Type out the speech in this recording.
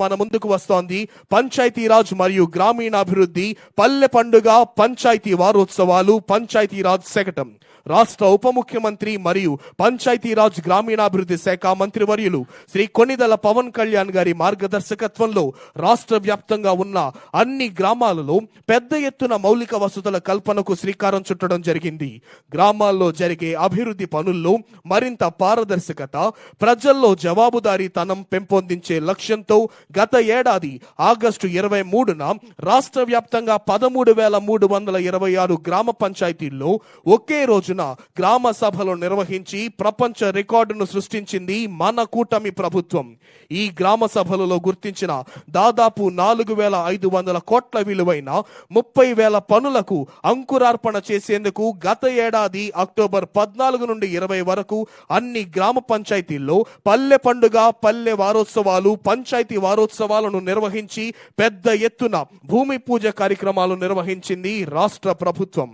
మన ముందుకు వస్తోంది పంచాయతీరాజ్ మరియు గ్రామీణాభివృద్ధి పల్లె పండుగ పంచాయతీ వారోత్సవాలు పంచాయతీరాజ్ శకటం. రాష్ట్ర ఉప ముఖ్యమంత్రి మరియు పంచాయతీరాజ్ గ్రామీణాభివృద్ధి శాఖ మంత్రివర్యులు శ్రీ కొణిదెల పవన్ కళ్యాణ్ గారి మార్గదర్శకత్వంలో రాష్ట్ర వ్యాప్తంగా ఉన్న అన్ని గ్రామాలలో పెద్ద ఎత్తున మౌలిక వసతుల కల్పనకు శ్రీకారం చుట్టడం జరిగింది. గ్రామాల్లో జరిగే అభివృద్ధి పనుల్లో మరింత పారదర్శకత, ప్రజల్లో జవాబుదారీతనం పెంపొందించే లక్ష్యంతో గత ఏడాది ఆగస్టు 23న రాష్ట్ర వ్యాప్తంగా 13,326 గ్రామ పంచాయతీల్లో ఒకే రోజున గ్రామ సభలు నిర్వహించి ప్రపంచ రికార్డును సృష్టించింది మన కూటమి ప్రభుత్వం. ఈ గ్రామ సభలలో గుర్తించిన దాదాపు 4,500 కోట్ల విలువైన 30,000 పనులకు అంకురార్పణ చేసేందుకు గత ఏడాది అక్టోబర్ 14 నుండి 20 వరకు అన్ని గ్రామ పంచాయతీల్లో పల్లె పండుగ, పల్లె వారోత్సవాలు, పంచాయతీ వారోత్సవాలను నిర్వహించి పెద్ద ఎత్తున భూమి పూజ కార్యక్రమాలు నిర్వహించింది రాష్ట్ర ప్రభుత్వం.